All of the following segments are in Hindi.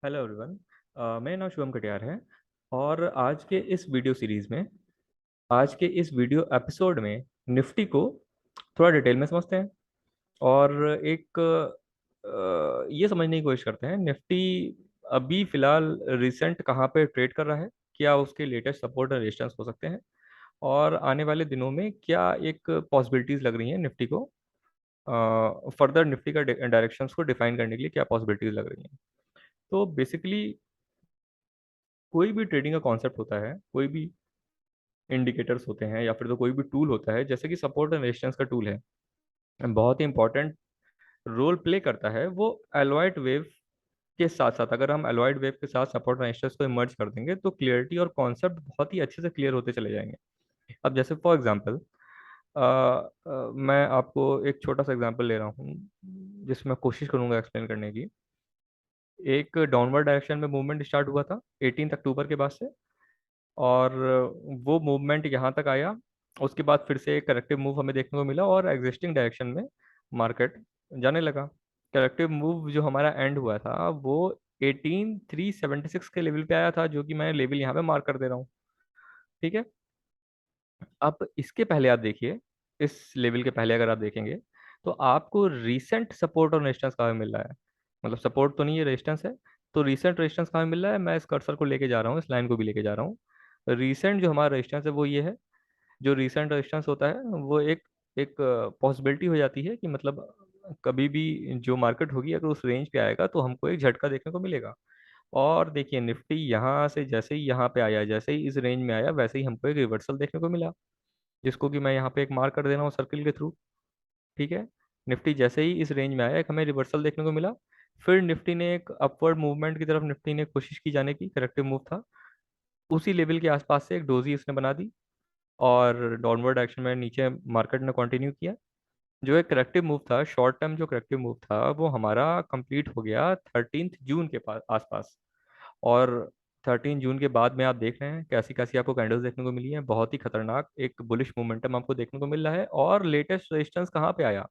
Hello everyone. मेरा नाम शुभम कटियार है। और आज के इस वीडियो एपिसोड में निफ्टी को थोड़ा डिटेल में समझते हैं। और एक ये समझने की कोशिश करते हैं निफ्टी अभी फिलहाल रिसेंट कहाँ पे ट्रेड कर रहा है, क्या उसके लेटेस्ट सपोर्ट और रेजिस्टेंस हो सकते हैं, और आने वाले दिनों में क्या एक पॉसिबिलिटीज लग रही हैं निफ्टी को, फर्दर निफ्टी का डायरेक्शंस को डिफाइन करने के लिए क्या पॉसिबिलिटीज लग रही हैं। तो बेसिकली कोई भी ट्रेडिंग का कॉन्सेप्ट होता है, कोई भी इंडिकेटर्स होते हैं, या फिर तो कोई भी टूल होता है, जैसे कि सपोर्ट एंड रेजिस्टेंस का टूल है, बहुत ही इंपॉर्टेंट रोल प्ले करता है वो एलॉयड वेव के साथ साथ। अगर हम एलॉयड वेव के साथ सपोर्ट एंड रेजिस्टेंस को मर्ज कर देंगे तो क्लियरिटी और कॉन्सेप्ट बहुत ही अच्छे से क्लियर होते चले जाएंगे। अब जैसे फॉर एग्जांपल मैं आपको एक छोटा सा एग्जांपल ले रहा हूँ जिसमें कोशिश करूंगा एक्सप्लेन करने की। एक डाउनवर्ड डायरेक्शन में मूवमेंट स्टार्ट हुआ था 18 अक्टूबर के बाद से, और वो मूवमेंट यहाँ तक आया। उसके बाद फिर से एक करेक्टिव मूव हमें देखने को मिला और एग्जिस्टिंग डायरेक्शन में मार्केट जाने लगा। करेक्टिव मूव जो हमारा एंड हुआ था वो 18,376 के लेवल पे आया था, जो कि मैं लेवल यहाँ पे मार्क कर दे रहा हूँ। ठीक है। अब इसके पहले आप देखिए, इस लेवल के पहले अगर आप देखेंगे तो आपको रीसेंट सपोर्ट और रेजिस्टेंस कहाँ पे मिल रहा है। मतलब सपोर्ट तो नहीं है, रेजिस्टेंस है। तो रीसेंट रेजिस्टेंस कहाँ पे मिल रहा है, मैं इस कर्सर को लेके जा रहा हूँ, इस लाइन को भी लेके जा रहा हूँ। रीसेंट जो हमारा रेजिस्टेंस है वो ये है। जो रीसेंट रेजिस्टेंस होता है वो एक एक पॉसिबिलिटी हो जाती है कि मतलब कभी भी जो मार्केट होगी अगर उस रेंज पे आएगा तो हमको एक झटका देखने को मिलेगा। और देखिए निफ्टी यहाँ से जैसे ही यहाँ पे आया, जैसे ही इस रेंज में आया, वैसे ही हमको एक रिवर्सल देखने को मिला, जिसको कि मैं यहाँ पे एक मार्क कर दे रहा हूँ सर्कल के थ्रू। ठीक है। निफ्टी जैसे ही इस रेंज में आया, एक हमें रिवर्सल देखने को मिला। फिर निफ्टी ने एक अपवर्ड मूवमेंट की तरफ निफ्टी ने कोशिश की जाने की, करेक्टिव मूव था। उसी लेवल के आसपास से एक डोजी इसने बना दी और डाउनवर्ड डायरेक्शन में नीचे मार्केट ने कंटिन्यू किया। जो एक करेक्टिव मूव था, शॉर्ट टर्म जो करेक्टिव मूव था, वो हमारा कंप्लीट हो गया 13 जून के पास आसपास। और 13 जून के बाद में आप देख रहे हैं कैसी कैसी आपको कैंडल्स देखने को मिली है, बहुत ही खतरनाक एक बुलिश मोमेंटम आपको देखने को मिल रहा है। और लेटेस्ट रेजिस्टेंस कहाँ पे आया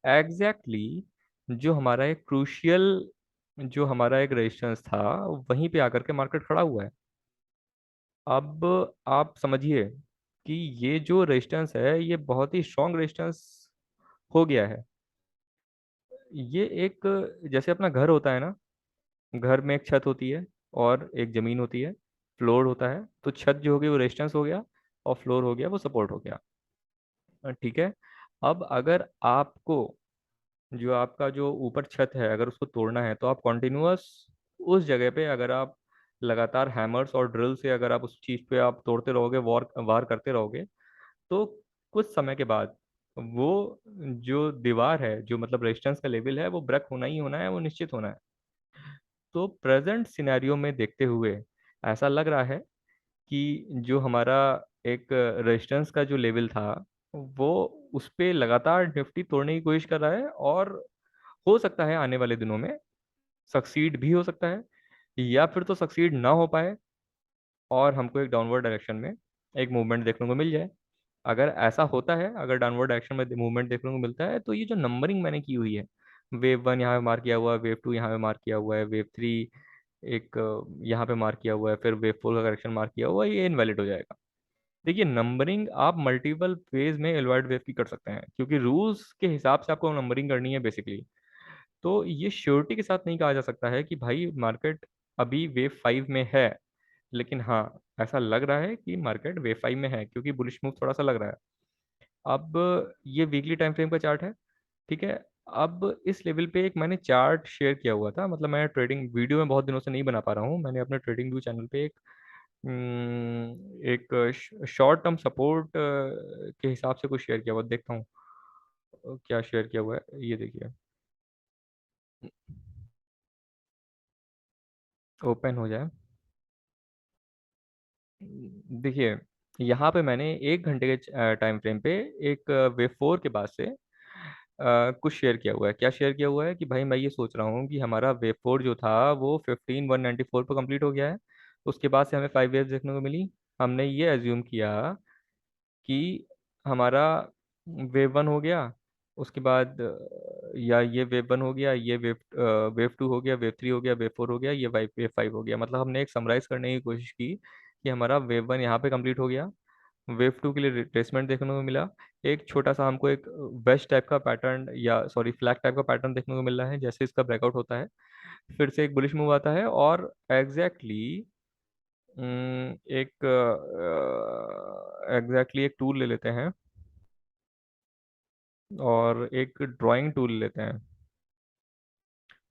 एग्जैक्टली exactly, जो हमारा एक क्रूशियल जो हमारा एक रेजिस्टेंस था, वहीं पे आकर के मार्केट खड़ा हुआ है। अब आप समझिए कि ये जो रेजिस्टेंस है ये बहुत ही स्ट्रॉन्ग रेजिस्टेंस हो गया है। ये एक जैसे अपना घर होता है ना, घर में एक छत होती है और एक जमीन होती है, फ्लोर होता है। तो छत जो होगी वो रेजिस्टेंस हो गया और फ्लोर हो गया वो सपोर्ट हो गया। ठीक है। अब अगर आपको जो आपका जो ऊपर छत है अगर उसको तोड़ना है तो आप कॉन्टिन्यूअस उस जगह पे अगर आप लगातार हैमर्स और ड्रिल से अगर आप उस चीज पे आप तोड़ते रहोगे, वार वार करते रहोगे, तो कुछ समय के बाद वो जो दीवार है, जो मतलब रेजिस्टेंस का लेवल है, वो ब्रेक होना ही होना है, वो निश्चित होना है। तो प्रेजेंट सिनेरियो में देखते हुए ऐसा लग रहा है कि जो हमारा एक रेजिस्टेंस का जो लेवल था वो उस पे लगातार निफ्टी तोड़ने की कोशिश कर रहा है, और हो सकता है आने वाले दिनों में सक्सीड भी हो सकता है, या फिर तो सक्सीड ना हो पाए और हमको एक डाउनवर्ड डायरेक्शन में एक मूवमेंट देखने को मिल जाए। अगर ऐसा होता है, अगर डाउनवर्ड डायरेक्शन में मूवमेंट देखने को मिलता है, तो ये जो नंबरिंग मैंने की हुई है, वेव 1 यहाँ पे मार्क किया हुआ है, वेव 2 यहाँ पे मार्क किया हुआ है, वेव 3 एक यहाँ पे मार्क किया हुआ है, फिर वेव 4 का करेक्शन मार्क किया हुआ है, ये इनवैलिड हो जाएगा। देखिए नंबरिंग आप मल्टीपल फेज में एलॉयड वेव की कर सकते हैं, क्योंकि रूल्स के हिसाब से आपको नंबरिंग करनी है बेसिकली। तो ये श्योरिटी के साथ नहीं कहा जा सकता है कि भाई मार्केट अभी वेव 5 में है, लेकिन हाँ ऐसा लग रहा है कि मार्केट वेव 5 में है, क्योंकि बुलिश मूव थोड़ा सा लग रहा है। अब ये वीकली टाइम फ्रेम का चार्ट है। ठीक है। अब इस लेवल पे एक मैंने चार्ट शेयर किया हुआ था, मतलब मैं ट्रेडिंग वीडियो में बहुत दिनों से नहीं बना पा रहा हूँ, मैंने अपने ट्रेडिंग व्यू चैनल पे एक शॉर्ट टर्म सपोर्ट के हिसाब से कुछ शेयर किया हुआ, देखता हूँ क्या शेयर किया हुआ है, ये देखिए। ओपन हो जाए। देखिए यहाँ पे मैंने 1 घंटे के टाइम फ्रेम पे एक वेव 4 के बाद से कुछ शेयर किया हुआ है। क्या शेयर किया हुआ है कि भाई मैं ये सोच रहा हूँ कि हमारा वेव 4 जो था वो 15,194 पर कंप्लीट हो गया है। उसके बाद से हमें 5 वेव्स देखने को मिली। हमने ये एज्यूम किया कि हमारा वेव 1 हो गया, उसके बाद या ये वेव वन हो गया, ये वेव टू हो गया, वेव थ्री हो गया, वेव फोर हो गया, ये वेव फाइव हो गया। मतलब हमने एक समराइज करने की कोशिश की कि हमारा वेव वन यहाँ पे कंप्लीट हो गया, वेव टू के लिए रिट्रेसमेंट देखने को मिला, एक छोटा सा हमको एक वेज टाइप का पैटर्न या सॉरी फ्लैग टाइप का पैटर्न देखने को मिल रहा है जैसे इसका ब्रेकआउट होता है, फिर से एक बुलिश मूव आता है, और एग्जैक्टली एक एक टूल ले लेते हैं और एक ड्राइंग टूल लेते हैं।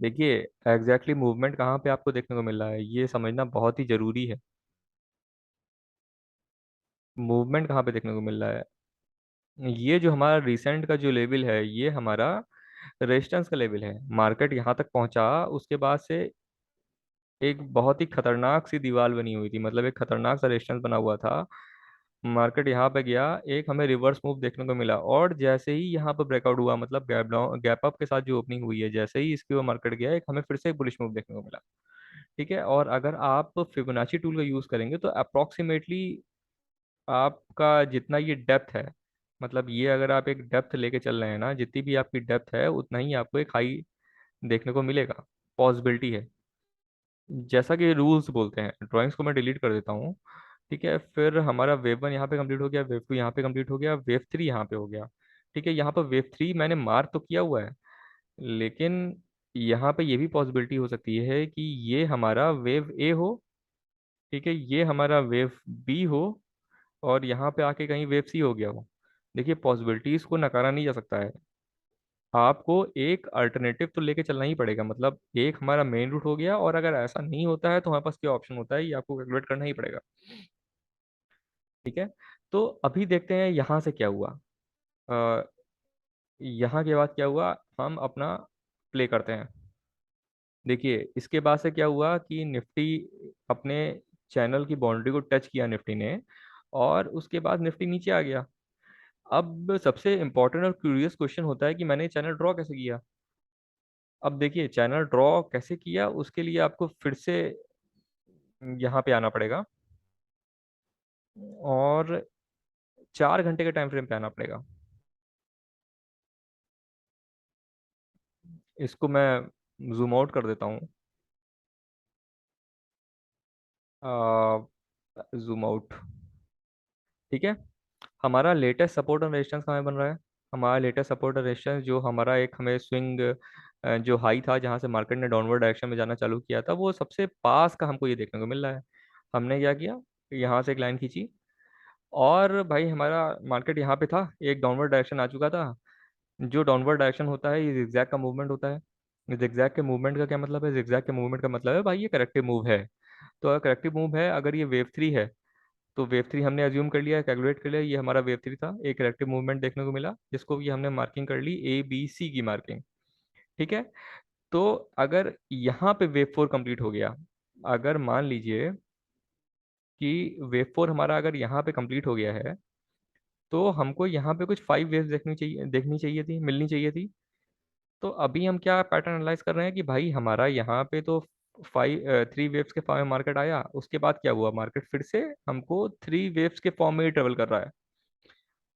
देखिए मूवमेंट कहाँ पे आपको देखने को मिल रहा है ये समझना बहुत ही जरूरी है। मूवमेंट कहाँ पे देखने को मिल रहा है, ये जो हमारा रिसेंट का जो लेवल है ये हमारा रेजिस्टेंस का लेवल है। मार्केट यहाँ तक पहुंचा, उसके बाद से एक बहुत ही खतरनाक सी दीवार बनी हुई थी, मतलब एक खतरनाक सा रेजिस्टेंस बना हुआ था। मार्केट यहाँ पे गया, एक हमें रिवर्स मूव देखने को मिला, और जैसे ही यहाँ पे ब्रेकआउट हुआ, मतलब गैप डाउन गैप अप के साथ जो ओपनिंग हुई है, जैसे ही इसके वो मार्केट गया, एक हमें फिर से एक बुलिश मूव देखने को मिला। ठीक है, और अगर आप फिबोनाची टूल का यूज करेंगे तो अप्रोक्सीमेटली आपका जितना ये डेप्थ है, मतलब ये अगर आप एक डेप्थ लेके चल रहे हैं ना, जितनी भी आपकी डेप्थ है उतना ही आपको एक हाई देखने को मिलेगा, पॉसिबिलिटी है। जैसा कि रूल्स बोलते हैं, ड्राइंग्स को मैं डिलीट कर देता हूँ। ठीक है, फिर हमारा वेव वन यहाँ पे कंप्लीट हो गया, वेव टू यहाँ पे कंप्लीट हो गया, वेव थ्री यहाँ पे हो गया। ठीक है, यहाँ पर वेव थ्री मैंने मार्क तो किया हुआ है, लेकिन यहाँ पे ये भी पॉसिबिलिटी हो सकती है कि ये हमारा वेव ए हो, ठीक है, ये हमारा वेव बी हो, और यहाँ पे आके कहीं वेव सी हो गया हो। देखिए पॉसिबिलिटीज को नकारा नहीं जा सकता है, आपको एक अल्टरनेटिव तो लेके चलना ही पड़ेगा। मतलब एक हमारा मेन रूट हो गया, और अगर ऐसा नहीं होता है तो हमारे पास क्या ऑप्शन होता है, ये आपको कैलकुलेट करना ही पड़ेगा। ठीक है, तो अभी देखते हैं यहाँ से क्या हुआ। अ, यहाँ के बाद क्या हुआ, हम अपना प्ले करते हैं। देखिए इसके बाद से क्या हुआ कि निफ्टी अपने चैनल की बाउंड्री को टच किया निफ्टी ने, और उसके बाद निफ्टी नीचे आ गया। अब सबसे इंपॉर्टेंट और क्यूरियस क्वेश्चन होता है कि मैंने चैनल ड्रॉ कैसे किया। अब देखिए चैनल ड्रॉ कैसे किया, उसके लिए आपको फिर से यहाँ पे आना पड़ेगा, और 4 घंटे के टाइम फ्रेम पे आना पड़ेगा। इसको मैं जूम आउट कर देता हूँ, जूम आउट। ठीक है, हमारा लेटेस्ट सपोर्ट और रेजिस्टेंस कहाँ बन रहा है, हमारा लेटेस्ट सपोर्ट और रेजिस्टेंस जो हमारा एक हमें स्विंग जो हाई था जहाँ से मार्केट ने डाउनवर्ड डायरेक्शन में जाना चालू किया था, वो सबसे पास का हमको ये देखने को मिल रहा है। हमने क्या किया, यहाँ से एक लाइन खींची, और भाई हमारा मार्केट यहाँ पे था, एक डाउनवर्ड डायरेक्शन आ चुका था। जो डाउनवर्ड डायरेक्शन होता है ये जिगजैग का मूवमेंट होता है। जिगजैग के मूवमेंट का क्या मतलब है, जिगजैग के मूवमेंट का मतलब है भाई ये करेक्टिव मूव है। तो अगर करेक्टिव मूव है, अगर ये वेव थ्री है, तो वेव थ्री हमने अज्यूम कर लिया, कैलकुलेट कर लिया, ये हमारा वेव थ्री था, एक करेक्टिव मूवमेंट देखने को मिला, जिसको कि हमने मार्किंग कर ली ए बी सी की मार्किंग। ठीक है, तो अगर यहाँ पे वेव फोर कंप्लीट हो गया, अगर मान लीजिए कि वेव फोर हमारा अगर यहाँ पे कंप्लीट हो गया है, तो हमको यहाँ पे कुछ 5 वेव्स देखनी चाहिए थी, मिलनी चाहिए थी। तो अभी हम क्या पैटर्न एनालाइज कर रहे हैं कि भाई हमारा यहाँ पे तो 3 वेव्स के फॉर्म में मार्केट आया, उसके बाद क्या हुआ, मार्केट फिर से हमको 3 वेव्स के फॉर्म में ही ट्रेवल कर रहा है।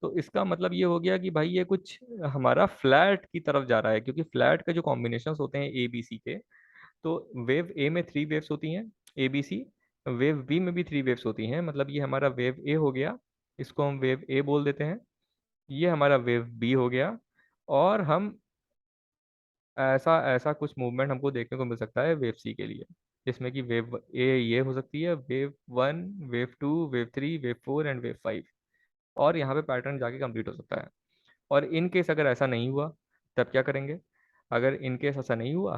तो इसका मतलब ये हो गया कि भाई ये कुछ हमारा फ्लैट की तरफ जा रहा है, क्योंकि फ्लैट के जो कॉम्बिनेशन होते हैं ए बी सी के, तो वेव ए में 3 वेव्स होती हैं, A B C. Wave B में भी 3 वेव्स होती हैं, मतलब ये हमारा वेव ए हो गया, इसको हम वेव ए बोल देते हैं। ये हमारा वेव बी हो गया, और हम ऐसा ऐसा कुछ मूवमेंट हमको देखने को मिल सकता है वेव सी के लिए, जिसमें कि वेव ए ये हो सकती है, wave one, wave two, wave three, wave four and wave five, और यहाँ पे पैटर्न जाके कंप्लीट हो सकता है। और इन केस अगर ऐसा नहीं हुआ, तब क्या करेंगे, अगर इन केस ऐसा नहीं हुआ,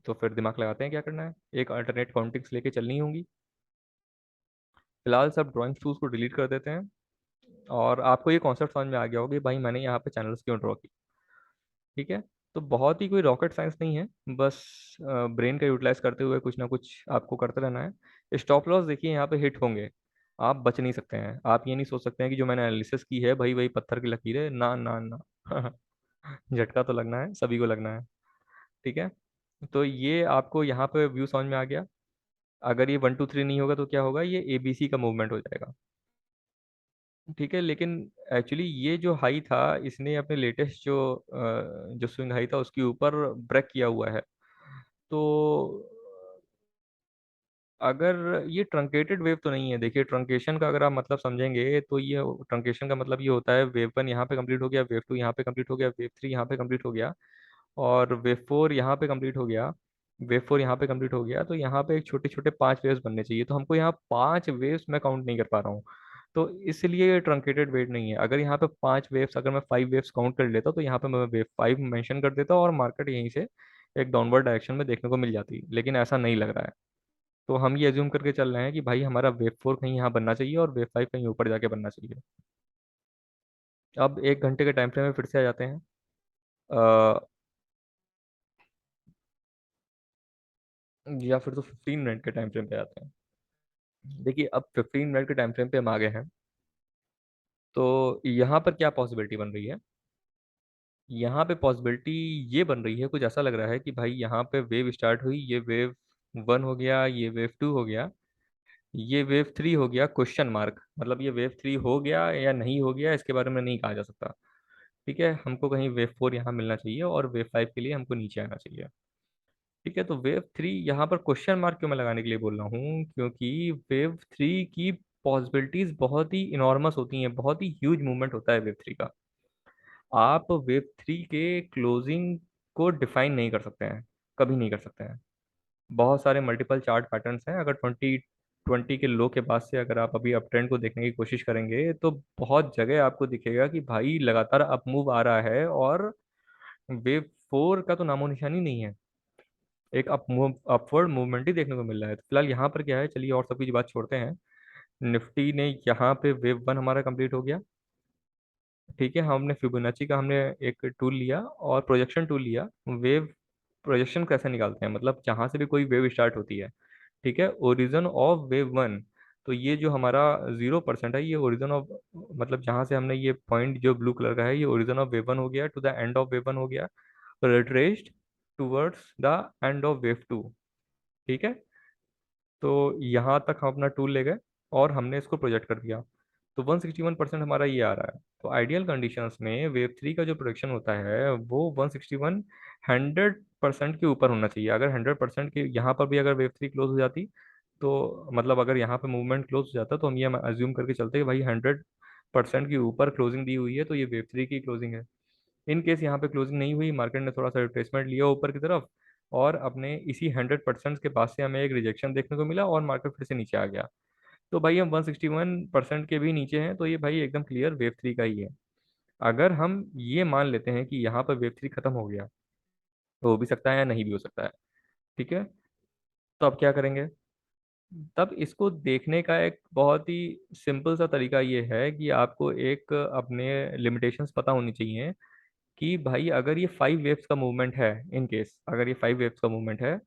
तो फिर दिमाग लगाते हैं क्या करना है, एक अल्टरनेट काउंटिंग्स लेके चलनी होंगी। फिलहाल सब ड्राइंग टूल्स को डिलीट कर देते हैं, और आपको ये कॉन्सेप्ट समझ में आ गया होगा कि भाई मैंने यहाँ पे चैनल्स क्यों ड्रॉ की। ठीक है, तो बहुत ही कोई रॉकेट साइंस नहीं है, बस ब्रेन का यूटिलाइज करते हुए कुछ ना कुछ आपको करते रहना है। स्टॉप लॉस देखिए यहाँ पे हिट होंगे, आप बच नहीं सकते हैं, आप ये नहीं सोच सकते हैं कि जो मैंने एनालिसिस की है भाई वही पत्थर की लकीर है, ना ना ना। झटका तो लगना है, सभी को लगना है। ठीक है, तो ये आपको यहाँ पे व्यू समझ में आ गया। अगर ये 1 2 3 नहीं होगा तो क्या होगा, ये ABC का मूवमेंट हो जाएगा। ठीक है, लेकिन एक्चुअली ये जो हाई था, इसने अपने लेटेस्ट जो स्विंग हाई था उसके ऊपर ब्रेक किया हुआ है। तो अगर ये ट्रंकेटेड वेव तो नहीं है, देखिए ट्रंकेशन का अगर आप मतलब समझेंगे तो ये ट्रंकेशन का मतलब ये होता है वेव वन यहाँ पे कंप्लीट हो गया, वेव टू यहाँ पे कंप्लीट हो गया, वेव थ्री यहाँ पे कंप्लीट हो गया, और वेव फोर यहाँ पे कंप्लीट हो गया, वेव फोर यहाँ पे कंप्लीट हो गया, तो यहाँ पे एक छोटे छोटे 5 वेव्स बनने चाहिए, तो हमको यहाँ 5 वेव्स मैं काउंट नहीं कर पा रहा हूँ। तो इसलिए ये ट्रंकेटेड वेव नहीं है। अगर यहाँ पे 5 वेव्स, अगर मैं 5 वेव्स काउंट कर लेता तो यहाँ पे मैं वेव फाइव मेंशन कर देता और मार्केट यहीं से एक डाउनवर्ड डायरेक्शन में देखने को मिल जाती, लेकिन ऐसा नहीं लग रहा है। तो हम ये एज्यूम करके चल रहे हैं कि भाई हमारा वेव फोर कहीं यहाँ बनना चाहिए और वेव फाइव कहीं ऊपर जाके बनना चाहिए। अब 1 घंटे के टाइम फ्रेम में फिर से आ जाते हैं। अ, या फिर तो 15 मिनट के टाइम फ्रेम पे आते हैं। देखिए अब 15 मिनट के टाइम फ्रेम पे हम आ गए हैं। तो यहाँ पर क्या पॉसिबिलिटी बन रही है? यहाँ पे पॉसिबिलिटी ये बन रही है, कुछ ऐसा लग रहा है कि भाई यहाँ पे वेव स्टार्ट हुई, ये वेव वन हो गया, ये वेव टू हो गया, ये वेव थ्री हो गया, क्वेश्चन मार्क, मतलब ये वेव थ्री हो गया या नहीं हो गया इसके बारे में नहीं कहा जा सकता। ठीक है, हमको कहीं वेव फोर यहाँ मिलना चाहिए और वेव फाइव के लिए हमको नीचे आना चाहिए। ठीक है, तो वेव थ्री यहाँ पर क्वेश्चन मार्क क्यों मैं लगाने के लिए बोल रहा हूँ, क्योंकि वेव थ्री की पॉसिबिलिटीज बहुत ही इनॉर्मस होती हैं, बहुत ही ह्यूज मूवमेंट होता है वेव थ्री का। आप वेव थ्री के क्लोजिंग को डिफाइन नहीं कर सकते हैं, कभी नहीं कर सकते हैं। बहुत सारे मल्टीपल चार्ट पैटर्न्स हैं, अगर 2020 के लो के बाद से अगर आप अभी अप ट्रेंड को देखने की कोशिश करेंगे तो बहुत जगह आपको दिखेगा कि भाई लगातार अप मूव आ रहा है और वेव फोर का तो नामो निशानी नहीं है। एक अपवर्ड मूवमेंट ही देखने को मिल रहा है। तो फिलहाल यहाँ पर क्या है, चलिए और सब की बात छोड़ते हैं। निफ्टी ने यहाँ पे वेव वन हमारा कंप्लीट हो गया। ठीक है, हमने फिबोनाची का हमने एक टूल लिया और प्रोजेक्शन टूल लिया। वेव प्रोजेक्शन कैसे निकालते हैं, मतलब जहाँ से भी कोई वेव स्टार्ट होती है, ठीक है, ओरिजिन ऑफ वेव वन, तो ये जो हमारा 0% है, ये ओरिजिन ऑफ, मतलब जहाँ से हमने ये पॉइंट जो ब्लू कलर का है, ये ओरिजिन ऑफ वेव वन हो गया, to the end of wave one हो गया, retraced towards the end of wave two. ठीक है, तो यहाँ तक हम अपना टूल ले गए और हमने इसको प्रोजेक्ट कर दिया। तो 161% हमारा ये आ रहा है। तो आइडियल कंडीशंस में वेव थ्री का जो प्रोजेक्शन होता है वो 161 100% के ऊपर होना चाहिए। अगर 100% के यहाँ पर भी अगर वेव थ्री क्लोज हो जाती, तो मतलब अगर यहाँ पे मूवमेंट क्लोज हो जाता तो हम ये अज्यूम करके चलते कि भाई 100% के ऊपर क्लोजिंग दी हुई है, तो ये वेव थ्री की क्लोजिंग है। इन केस यहाँ पे क्लोजिंग नहीं हुई, मार्केट ने थोड़ा सा रिट्रेसमेंट लिया ऊपर की तरफ, और अपने इसी 100% के पास से हमें एक रिजेक्शन देखने को मिला और मार्केट फिर से नीचे आ गया। तो भाई हम 161% के भी नीचे हैं, तो ये भाई एकदम क्लियर वेव थ्री का ही है। अगर हम ये मान लेते हैं कि यहाँ पर वेव थ्री खत्म हो गया, तो हो भी सकता है या नहीं भी हो सकता है। ठीक है, तो अब क्या करेंगे? तब इसको देखने का एक बहुत ही सिंपल सा तरीका ये है कि आपको एक अपने लिमिटेशंस पता होनी चाहिए कि भाई अगर ये 5 वेव्स का मूवमेंट है, इन केस अगर ये 5 वेव्स का मूवमेंट है,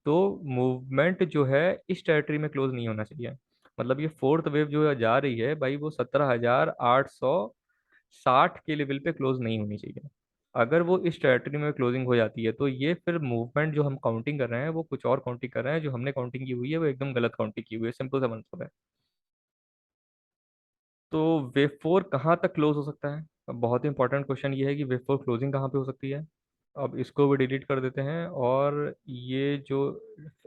तो मूवमेंट जो है इस टेरिटरी में क्लोज नहीं होना चाहिए। मतलब ये फोर्थ वेव जो जा रही है भाई, वो 17,860 के लेवल पे क्लोज नहीं होनी चाहिए। अगर वो इस टेरिटरी में क्लोजिंग हो जाती है तो ये फिर मूवमेंट जो हम काउंटिंग कर रहे हैं वो कुछ और काउंटिंग कर रहे हैं, जो हमने काउंटिंग की हुई है वो एकदम गलत काउंटिंग की हुई है, सिंपल सा मतलब है। तो वेव फोर कहाँ तक क्लोज हो सकता है? अब बहुत ही इंपॉर्टेंट क्वेश्चन ये है कि वेव फोर क्लोजिंग कहाँ पे हो सकती है। अब इसको भी डिलीट कर देते हैं और ये जो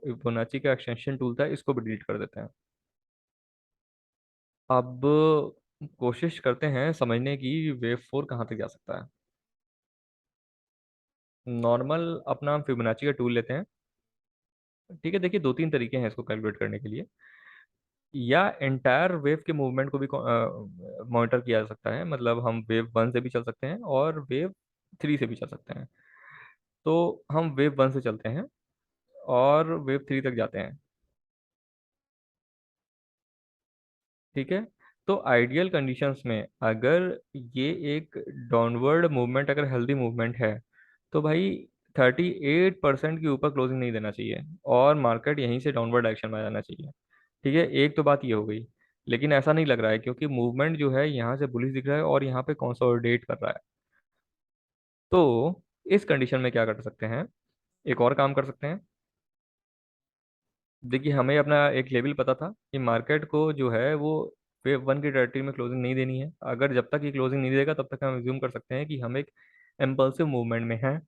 फिबोनाची का एक्सटेंशन टूल था इसको भी डिलीट कर देते हैं। अब कोशिश करते हैं समझने की वेव फोर कहाँ तक जा सकता है। नॉर्मल अपना हम फिबोनाची का टूल लेते हैं। ठीक है, देखिए 2-3 तरीके हैं इसको कैलकुलेट करने के लिए। या एंटायर वेव के मूवमेंट को भी मॉनिटर किया जा सकता है, मतलब हम वेव वन से भी चल सकते हैं और वेव थ्री से भी चल सकते हैं। तो हम वेव वन से चलते हैं और वेव थ्री तक जाते हैं। ठीक है, तो आइडियल कंडीशंस में अगर ये एक डाउनवर्ड मूवमेंट, अगर हेल्दी मूवमेंट है, तो भाई 38% के ऊपर क्लोजिंग नहीं देना चाहिए और मार्केट यहीं से डाउनवर्ड डायरेक्शन में आ जाना चाहिए। ठीक है, एक तो बात ये हो गई, लेकिन ऐसा नहीं लग रहा है क्योंकि मूवमेंट जो है यहाँ से बुलिश दिख रहा है और यहाँ पे कंसोलिडेट कर रहा है। तो इस कंडीशन में क्या कर सकते हैं, एक और काम कर सकते हैं। देखिए हमें अपना एक लेवल पता था कि मार्केट को जो है वो वेव वन की टेरिटरी में क्लोजिंग नहीं देनी है। अगर जब तक ये क्लोजिंग नहीं देगा तब तक हम एज्यूम कर सकते हैं कि हम एक इम्पल्सिव मूवमेंट में हैं।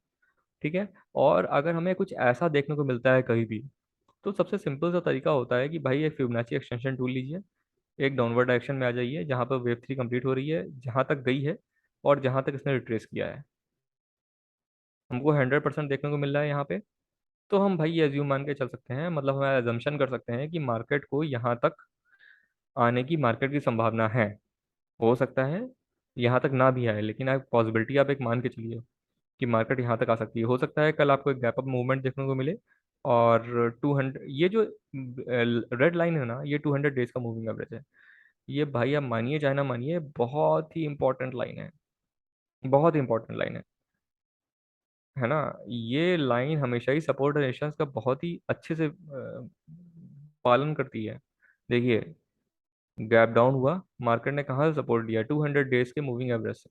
ठीक है। और अगर हमें कुछ ऐसा देखने को मिलता है कहीं भी, तो सबसे सिंपल सा तरीका होता है कि भाई एक फिबोनाची एक्सटेंशन टूल लीजिए, एक डाउनवर्ड डायरेक्शन में आ जाइए जहाँ पर वेव थ्री कंप्लीट हो रही है, जहाँ तक गई है और जहाँ तक इसने रिट्रेस किया है, हमको 100% देखने को मिल रहा है यहाँ पे। तो हम भाई ये एज्यूम मान के चल सकते हैं, मतलब हम एजम्पशन कर सकते हैं कि मार्केट को यहाँ तक आने की मार्केट की संभावना है। हो सकता है यहाँ तक ना भी आए, लेकिन आप पॉसिबिलिटी आप एक मान के चलिए कि मार्केट यहाँ तक आ सकती है। हो सकता है कल आपको एक गैप अप मूवमेंट देखने को मिले, और 200, ये जो रेड लाइन है ना, ये 200 डेज का मूविंग एवरेज है। ये भाई आप मानिए चाहे ना मानिए, बहुत ही इंपॉर्टेंट लाइन है, बहुत ही इंपॉर्टेंट लाइन है ना। ये लाइन हमेशा ही सपोर्ट और रेजिस्टेंस का बहुत ही अच्छे से पालन करती है। देखिए, गैप डाउन हुआ, मार्केट ने कहाँ से सपोर्ट लिया? 200 डेज के मूविंग एवरेज से।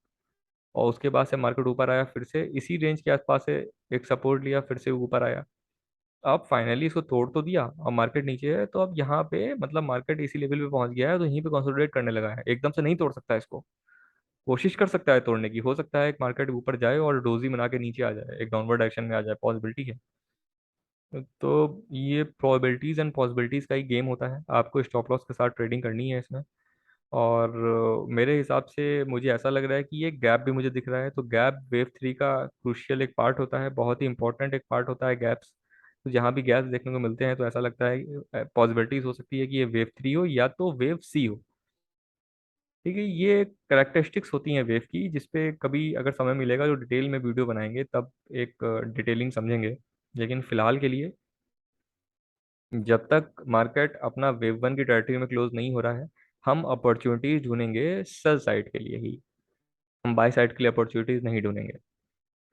और उसके बाद से मार्केट ऊपर आया, फिर से इसी रेंज के आसपास से एक सपोर्ट लिया, फिर से ऊपर आया। अब फाइनली इसको तोड़ तो दिया और मार्केट नीचे है, तो अब यहाँ पे मतलब मार्केट इसी लेवल पे पहुंच गया है, तो यहीं पे कंसोलिडेट करने लगा है। एकदम से नहीं तोड़ सकता है इसको, कोशिश कर सकता है तोड़ने की। हो सकता है एक मार्केट ऊपर जाए और डोजी बना के नीचे आ जाए, एक डाउनवर्ड डायरेक्शन में आ जाए, पॉसिबिलिटी है। तो ये प्रोबेबिलिटीज एंड पॉसिबिलिटीज का ही गेम होता है, आपको स्टॉप लॉस के साथ ट्रेडिंग करनी है इसमें। और मेरे हिसाब से मुझे ऐसा लग रहा है कि ये गैप भी मुझे दिख रहा है, तो गैप वेव थ्री का क्रूशियल एक पार्ट होता है, बहुत ही इंपॉर्टेंट एक पार्ट होता है गैप्स। तो जहाँ भी गैप्स देखने को मिलते हैं तो ऐसा लगता है पॉसिबिलिटीज हो सकती है कि ये वेव थ्री हो या तो वेव सी हो। ठीक है, ये करेक्टरिस्टिक्स होती हैं वेव की, जिसपे कभी अगर समय मिलेगा तो डिटेल में वीडियो बनाएंगे, तब एक डिटेलिंग समझेंगे। लेकिन फिलहाल के लिए, जब तक मार्केट अपना वेव वन की टेरिटरी में क्लोज नहीं हो रहा है, हम अपॉर्चुनिटीज ढूंढेंगे सेल साइड के लिए ही, हम बाय साइड के लिए अपॉर्चुनिटीज नहीं ढूंढेंगे।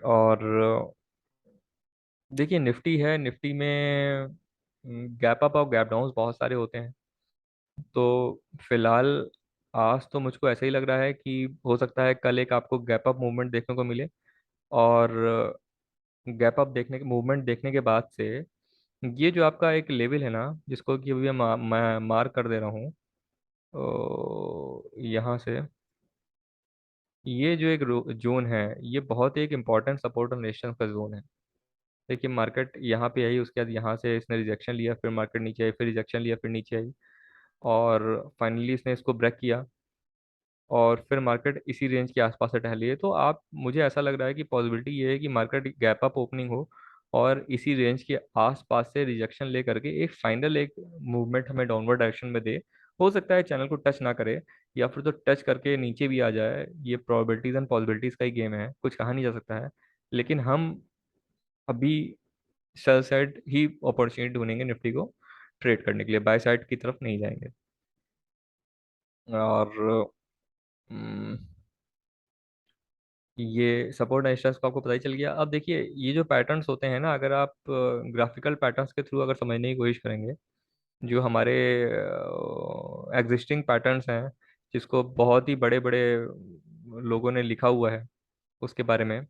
और देखिए, निफ्टी है, निफ्टी में गैप अप और गैप डाउन बहुत सारे होते हैं। तो फिलहाल आज तो मुझको ऐसा ही लग रहा है कि हो सकता है कल एक आपको गैप अप मूवमेंट देखने को मिले, और गैप अप देखने के मूवमेंट देखने के बाद से ये जो आपका एक लेवल है ना, जिसको कि अभी मैं मार्क कर दे रहा हूँ, यहाँ से, ये जो एक जोन है, ये बहुत ही एक इम्पॉर्टेंट सपोर्ट और रेजिस्टेंस का जोन है। देखिए, मार्केट यहाँ पे आई, उसके बाद यहाँ से इसने रिजेक्शन लिया, फिर मार्केट नीचे आई, फिर रिजेक्शन लिया, फिर नीचे आई, और फाइनली इसने इसको ब्रेक किया, और फिर मार्केट इसी रेंज के आसपास से टहली है। तो आप, मुझे ऐसा लग रहा है कि पॉसिबिलिटी ये है कि मार्केट गैप अप ओपनिंग हो और इसी रेंज के आसपास से रिजेक्शन ले करके एक फाइनल एक मूवमेंट हमें डाउनवर्ड डायरेक्शन में दे। हो सकता है चैनल को टच ना करे, या फिर तो टच करके नीचे भी आ जाए। ये प्रोबेबिलिटीज एंड पॉसिबिलिटीज का ही गेम है, कुछ कहा नहीं जा सकता है। लेकिन हम अभी सेल साइड ही अपॉर्चुनिटी ढूंढेंगे निफ्टी को ट्रेड करने के लिए, बाय साइड की तरफ नहीं जाएंगे। और हम्म, ये सपोर्ट रेजिस्टेंस को आपको पता ही चल गया। अब देखिए, ये जो पैटर्न्स होते हैं ना, अगर आप ग्राफिकल पैटर्न्स के थ्रू अगर समझने की कोशिश करेंगे, जो हमारे एग्जिस्टिंग पैटर्न्स हैं, जिसको बहुत ही बड़े बड़े लोगों ने लिखा हुआ है उसके बारे में,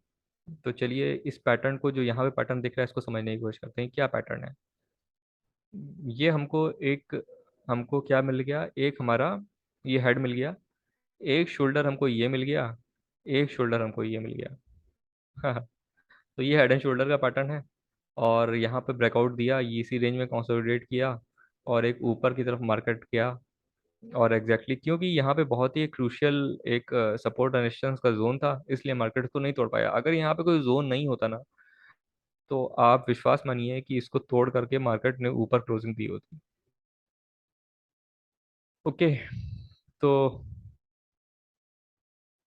तो चलिए इस पैटर्न को, जो यहाँ पे पैटर्न दिख रहा है, इसको समझने की कोशिश करते हैं क्या पैटर्न है। ये हमको क्या मिल गया? एक हमारा ये हेड मिल गया, एक शोल्डर हमको ये मिल गया, एक शोल्डर हमको ये मिल गया। तो ये हेड एंड शोल्डर का पैटर्न है। और यहाँ पे ब्रेकआउट दिया, ये इसी रेंज में कंसोलिडेट किया, और एक ऊपर की तरफ मार्केट किया। और एग्जैक्टली क्योंकि यहाँ पे बहुत ही क्रूशियल एक सपोर्ट एंड रेजिस्टेंस का जोन था, इसलिए मार्केट को नहीं तोड़ पाया। अगर यहाँ पे कोई जोन नहीं होता ना, तो आप विश्वास मानिए कि इसको तोड़ करके मार्केट ने ऊपर क्लोजिंग दी होती। ओके। तो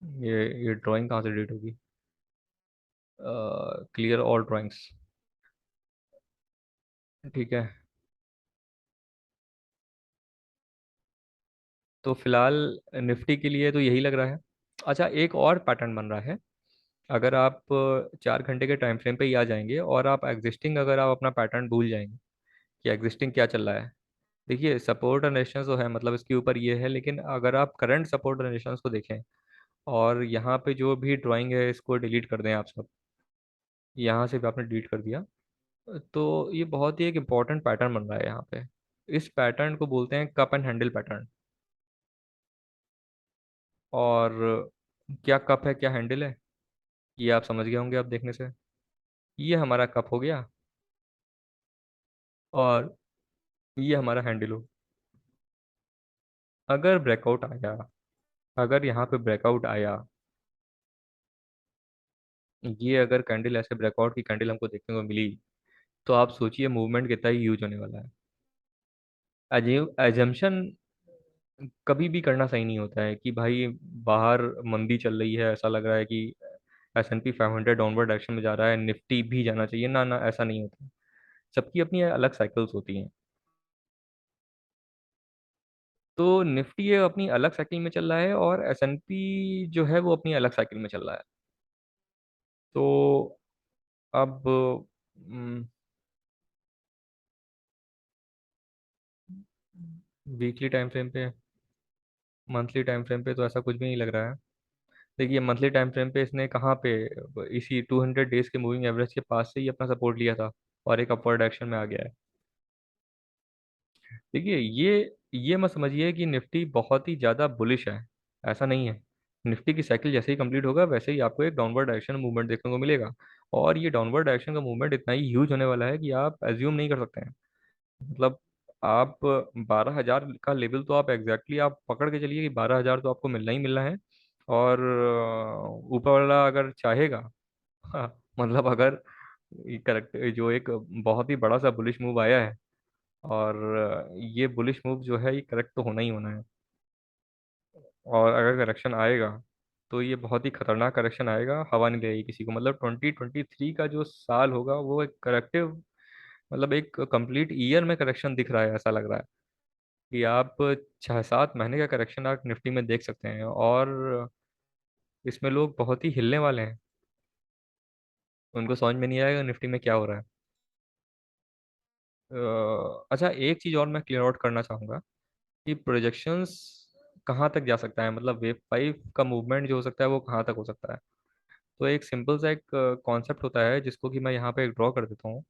ये ड्राइंग कहाँ से डिलीट होगी? Clear all drawings. ठीक है। तो फिलहाल निफ्टी के लिए तो यही लग रहा है। अच्छा, एक और पैटर्न बन रहा है। अगर आप 4 घंटे के टाइम फ्रेम पे ही आ जाएंगे, और आप एग्जिस्टिंग, अगर आप अपना पैटर्न भूल जाएंगे कि एग्जिस्टिंग क्या चल रहा है। देखिए, सपोर्ट एंड रेजिस्टेंस तो है, मतलब इसके ऊपर ये है, लेकिन अगर आप करंट सपोर्ट एंड रेजिस्टेंस को देखें, और यहाँ पे जो भी ड्राइंग है इसको डिलीट कर दें आप सब, यहाँ से भी आपने डिलीट कर दिया, तो ये बहुत ही एक इम्पॉर्टेंट पैटर्न बन रहा है यहाँ पे। इस पैटर्न को बोलते हैं कप एंड हैंडल पैटर्न। और क्या कप है क्या हैंडल है, ये आप समझ गए होंगे आप देखने से। ये हमारा कप हो गया और ये हमारा हैंडल हो। अगर ब्रेकआउट आया, अगर यहाँ पे ब्रेकआउट आया, ये अगर कैंडल ऐसे ब्रेकआउट की कैंडल हमको देखने को मिली, तो आप सोचिए मूवमेंट कितना ही ह्यूज होने वाला है। एजम्पशन कभी भी करना सही नहीं होता है कि भाई बाहर मंदी चल रही है, ऐसा लग रहा है कि S&P 500 डाउनवर्ड डायरेक्शन में जा रहा है, निफ्टी भी जाना चाहिए, ना ना ऐसा नहीं होता। सबकी अपनी अलग साइकिल्स होती हैं। तो निफ्टी ये अपनी अलग साइकिल में चल रहा है और S&P जो है वो अपनी अलग साइकिल में चल रहा है। तो अब वीकली टाइम फ्रेम पे, मंथली टाइम फ्रेम पे तो ऐसा कुछ भी नहीं लग रहा है। देखिए मंथली टाइम फ्रेम पे इसने कहाँ पे, इसी 200 डेज के मूविंग एवरेज के पास से ही अपना सपोर्ट लिया था और एक अपवर्ड एक्शन में आ गया है। देखिए ये मत समझिए कि निफ्टी बहुत ही ज़्यादा बुलिश है, ऐसा नहीं है। निफ्टी की साइकिल जैसे ही कंप्लीट होगा वैसे ही आपको एक डाउनवर्ड डायरेक्शन मूवमेंट देखने को मिलेगा। और ये डाउनवर्ड डायरेक्शन का मूवमेंट इतना ही ह्यूज होने वाला है कि आप एज्यूम नहीं कर सकते हैं। मतलब आप 12,000 का लेवल तो आप एग्जैक्टली आप पकड़ के चलिए कि 12,000 तो आपको मिलना ही मिलना है। और ऊपर वाला अगर चाहेगा, हाँ, मतलब अगर करेक्ट जो एक बहुत ही बड़ा सा बुलिश मूव आया है, और ये बुलिश मूव जो है ये करेक्ट तो होना ही होना है। और अगर करेक्शन आएगा तो ये बहुत ही खतरनाक करेक्शन आएगा, हवा नहीं लगेगी किसी को। मतलब 2023 का जो साल होगा वो एक करेक्टिव, मतलब एक कंप्लीट ईयर में करेक्शन दिख रहा है, ऐसा लग रहा है कि आप 6-7 महीने का करेक्शन आप निफ्टी में देख सकते हैं। और इसमें लोग बहुत ही हिलने वाले हैं, उनको समझ में नहीं आएगा निफ्टी में क्या हो रहा है। अच्छा एक चीज़ और मैं क्लियर आउट करना चाहूँगा कि प्रोजेक्शंस कहाँ तक जा सकता है, मतलब वेव 5 का मूवमेंट जो हो सकता है वो कहाँ तक हो सकता है। तो एक सिंपल सा एक कॉन्सेप्ट होता है जिसको कि मैं यहाँ पे ड्रॉ कर देता हूँ।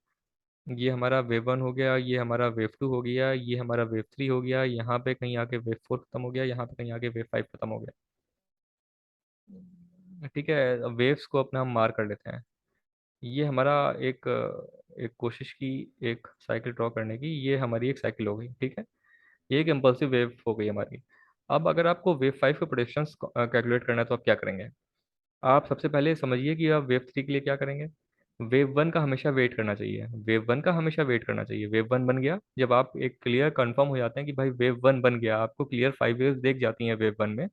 ये हमारा वेव 1 हो गया, ये हमारा वेव 2 हो गया, ये हमारा वेव 3 हो गया, यहाँ पे कहीं आके वेव 4 खत्म हो गया, यहाँ पे कहीं आके वेव 5 खत्म हो गया। ठीक है, वेव्स को अपना हम मार कर लेते हैं। ये हमारा एक एक कोशिश की, एक साइकिल ड्रॉ करने की, ये हमारी एक साइकिल हो गई, ठीक है। ये एक इम्पल्सिव वेव हो गई हमारी। अब अगर आपको वेव 5 के प्रोडिक्शंस कैलकुलेट करना है तो आप क्या करेंगे। आप सबसे पहले समझिए कि आप वेव 3 के लिए क्या करेंगे। वेव 1 का हमेशा वेट करना चाहिए, वेव 1 का हमेशा वेट करना चाहिए। वेव 1 बन गया, जब आप एक क्लियर कंफर्म हो जाते हैं कि भाई वेव 1 बन गया, आपको क्लियर 5 वेव्स देख जाती हैं वेव 1 में,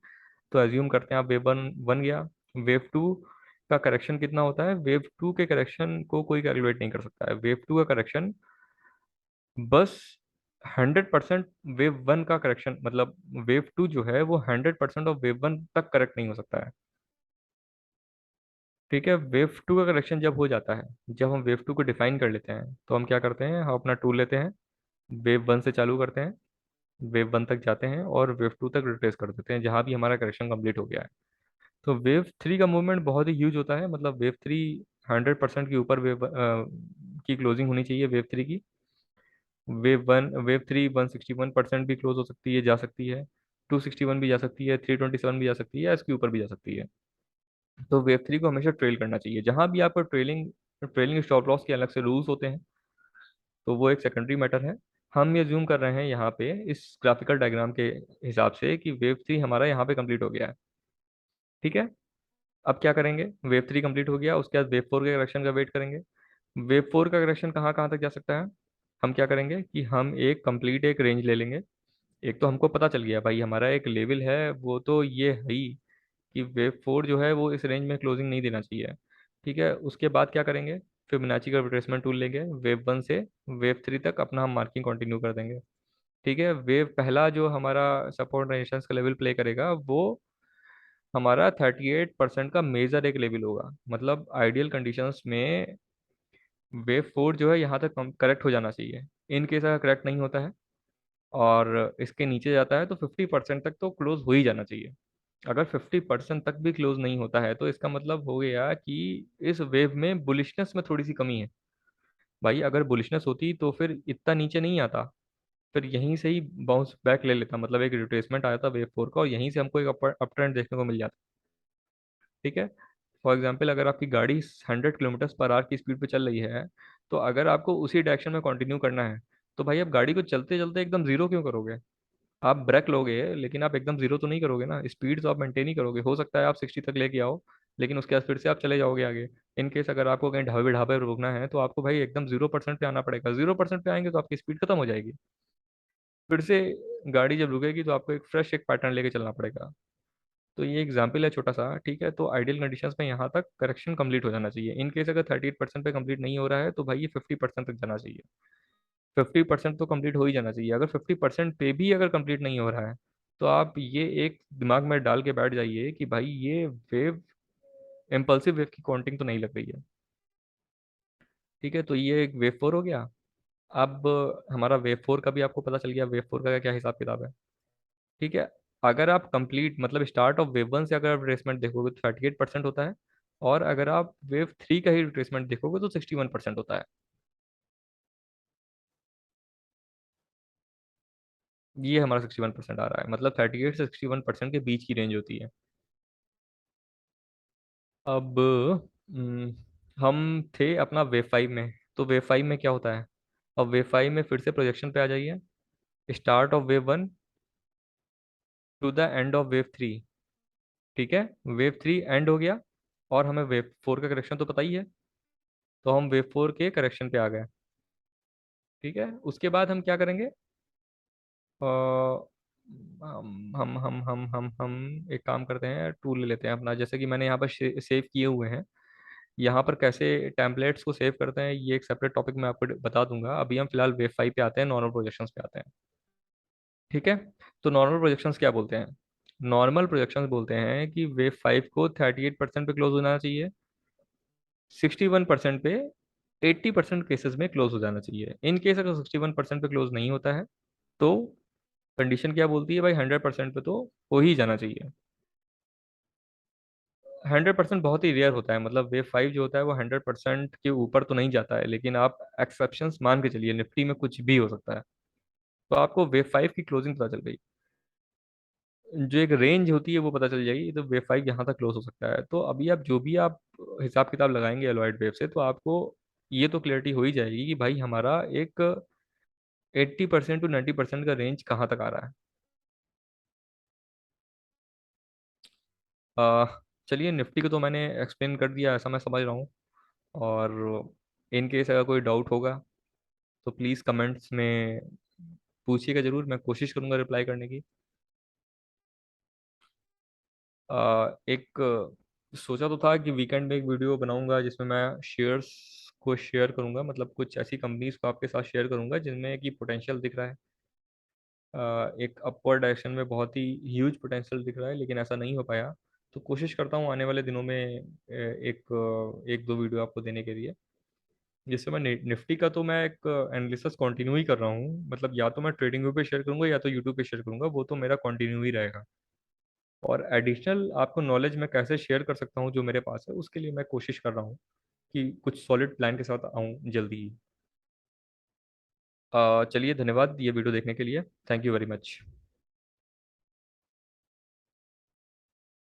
तो एज्यूम करते हैं आप वेव 1 बन गया। वेव 2 का करेक्शन कितना होता है, वेव 2 के करेक्शन को कोई कैलकुलेट नहीं कर सकता है। वेव 2 का करेक्शन बस 100% वेव 1 का करेक्शन, मतलब वेव 2 जो है वो 100% ऑफ वेव 1 तक करेक्ट नहीं हो सकता है। ठीक है, वेव 2 का करेक्शन जब हो जाता है, जब हम वेव 2 को डिफाइन कर लेते हैं, तो हम क्या करते हैं, हम अपना टूल लेते हैं, वेव 1 से चालू करते हैं, वेव 1 तक जाते हैं और वेव 2 तक रिट्रेस कर देते हैं जहां भी हमारा करेक्शन कंप्लीट हो गया है। तो वेव 3 का मूवमेंट बहुत ही ह्यूज होता है, मतलब वेव 3 100% के ऊपर वेव की क्लोजिंग होनी चाहिए वेव 3 की। वेव 3 161% भी क्लोज हो सकती है, जा सकती है, 261 भी जा सकती है, 327 भी जा सकती है, या इसके ऊपर भी जा सकती है। तो वेव 3 को हमेशा ट्रेल करना चाहिए, जहां भी आपको ट्रेलिंग ट्रेलिंग स्टॉप लॉस के अलग से रूल्स होते हैं, तो वो एक सेकेंडरी मैटर है। हम ये जूम कर रहे हैं यहाँ पे इस ग्राफिकल डायग्राम के हिसाब से कि वेव 3 हमारा यहाँ पे कंप्लीट हो गया है। ठीक है, अब क्या करेंगे, वेव 3 कंप्लीट हो गया, उसके बाद वेव 4 के करेक्शन का वेट करेंगे। वेव 4 का करेक्शन कहाँ कहाँ तक जा सकता है। हम क्या करेंगे कि हम एक कंप्लीट एक रेंज ले लेंगे। एक तो हमको पता चल गया भाई हमारा एक लेवल है, वो तो ये है ही कि वेव 4 जो है वो इस रेंज में क्लोजिंग नहीं देना चाहिए। ठीक है, उसके बाद क्या करेंगे, फिबोनाची का रिट्रेसमेंट टूल लेंगे, वेव 1 से वेव 3 तक अपना हम मार्किंग कंटिन्यू कर देंगे। ठीक है, वेव पहला जो हमारा सपोर्ट रेजिस्टेंस का लेवल प्ले करेगा वो हमारा 38% का मेजर एक लेवल होगा। मतलब आइडियल कंडीशंस में वेव 4 जो है यहाँ तक करेक्ट हो जाना चाहिए। इन केस अगर करेक्ट नहीं होता है और इसके नीचे जाता है तो 50% तक तो क्लोज हो ही जाना चाहिए। अगर 50% तक भी क्लोज नहीं होता है तो इसका मतलब हो गया कि इस वेव में बुलिशनेस में थोड़ी सी कमी है। भाई अगर बुलिशनेस होती तो फिर इतना नीचे नहीं आता। फिर यहीं से ही बाउंस बैक ले लेता, मतलब एक रिट्रेसमेंट आया था वेव फोर का, और यहीं से हमको एक अप ट्रेंड देखने को मिल जाता। ठीक है। फॉर एग्जाम्पल, अगर आपकी गाड़ी 100 किलोमीटर पर आवर की स्पीड पे चल रही है, तो अगर आपको उसी डायरेक्शन में कंटिन्यू करना है, तो भाई आप गाड़ी को चलते चलते एकदम जीरो क्यों करोगे? आप ब्रेक लोगे, लेकिन आप एकदम जीरो तो नहीं करोगे ना, स्पीड तो आप मेंटेन ही करोगे। हो सकता है आप 60 तक लेके आओ, लेकिन उसके बाद फिर से आप चले जाओगे आगे। इन केस अगर आपको कहीं ढाबे ढाबे रुकना है, तो आपको भाई एकदम 0% पे आना पड़ेगा। 0% पे आएंगे तो आपकी स्पीड खत्म हो जाएगी। फिर से गाड़ी जब रुकेगी तो आपको एक फ्रेश एक पैटर्न लेके चलना पड़ेगा। तो ये एग्जाम्पल है छोटा सा, ठीक है। तो आइडियल कंडीशंस में यहाँ तक करेक्शन कंप्लीट हो जाना चाहिए। इन केस अगर 38% पे कंप्लीट नहीं हो रहा है, तो भाई ये 50% तक जाना चाहिए। 50% तो कंप्लीट हो ही जाना चाहिए। अगर 50% पे भी अगर कंप्लीट नहीं हो रहा है, तो आप ये एक दिमाग में डाल के बैठ जाइए कि भाई ये वेव, इम्पल्सिव वेव की काउंटिंग तो नहीं लग रही है। ठीक है, तो ये एक वेव फोर हो गया। अब हमारा वेव फोर का भी आपको पता चल गया, वेव फोर का क्या हिसाब किताब है। ठीक है। अगर आप कंप्लीट मतलब स्टार्ट ऑफ वेव वन से अगर आप रिट्रेसमेंट देखोगे तो 38% होता है, और अगर आप वेव थ्री का ही रिट्रेसमेंट देखोगे तो 61% होता है। ये हमारा 61% आ रहा है, मतलब 38 से 61% के बीच की रेंज होती है। अब हम थे अपना वेव फाइव में। तो वेव फाइव में क्या होता है? अब वेव फाइव में फिर से प्रोजेक्शन पे आ जाइए। Start of wave one two the end of wave three. ठीक है। वेव थ्री एंड हो गया, और हमें वेव फोर का करेक्शन तो पता ही है, तो हम वेव फोर के करेक्शन पे आ गए। ठीक है। उसके बाद हम क्या करेंगे? अ, हम एक काम करते हैं, टूल ले लेते हैं अपना, जैसे कि मैंने यहाँ पर सेव किए हुए हैं। यहाँ पर कैसे टेम्पलेट्स को सेव करते हैं, ये एक सेपरेट टॉपिक मैं आपको बता दूंगा। अभी हम फिलहाल वेव फाइव पे आते हैं, नॉर्मल प्रोजेक्शंस पे आते हैं। ठीक है। तो नॉर्मल प्रोजेक्शंस क्या बोलते हैं? नॉर्मल प्रोजेक्शंस बोलते हैं कि वेव फाइव को 38% पे क्लोज होना चाहिए, 61% पे, 80% केसेस में क्लोज हो जाना चाहिए। इन केस अगर 61% पे क्लोज नहीं होता है, तो कंडीशन क्या बोलती है भाई? 100% पे तो हो ही जाना चाहिए। 100% बहुत ही रेयर होता है, मतलब वेव फाइव जो होता है वो 100% के ऊपर तो नहीं जाता है, लेकिन आप एक्सेप्शंस मान के चलिए, निफ्टी में कुछ भी हो सकता है। तो आपको वेव फाइव की क्लोजिंग पता चल गई, जो एक रेंज होती है वो पता चल जाएगी, तो वेव फाइव यहाँ तक क्लोज हो सकता है। तो अभी आप जो भी आप हिसाब किताब लगाएंगे एलॉयड वेव से, तो आपको ये तो क्लियरिटी हो ही जाएगी कि भाई हमारा एक 80% to 90% का रेंज कहाँ तक आ रहा है। आ, चलिए, निफ्टी को तो मैंने एक्सप्लेन कर दिया, ऐसा मैं समझ रहा हूँ। और इन केस अगर कोई डाउट होगा, तो प्लीज़ कमेंट्स में पूछिएगा ज़रूर, मैं कोशिश करूँगा रिप्लाई करने की। एक सोचा तो था कि वीकेंड में एक वीडियो बनाऊंगा जिसमें मैं शेयर्स को शेयर करूंगा, मतलब कुछ ऐसी कंपनीज को आपके साथ शेयर करूंगा जिनमें कि पोटेंशियल दिख रहा है। एक अपवर्ड डायरेक्शन में बहुत ही ह्यूज पोटेंशियल दिख रहा है, लेकिन ऐसा नहीं हो पाया। तो कोशिश करता हूँ आने वाले दिनों में एक दो वीडियो आपको देने के लिए, जिससे मैं निफ्टी का तो मैं एक एनालिसिस कंटिन्यू ही कर रहा हूँ, मतलब या तो मैं ट्रेडिंग व्यू पे शेयर करूंगा या तो यूट्यूब पे शेयर करूंगा, वो तो मेरा कंटिन्यू ही रहेगा। और एडिशनल आपको नॉलेज मैं कैसे शेयर कर सकता हूँ जो मेरे पास है, उसके लिए मैं कोशिश कर रहा हूँ कि कुछ सॉलिड प्लान के साथ आऊँ जल्दी ही। चलिए, धन्यवाद ये वीडियो देखने के लिए। Thank you very much.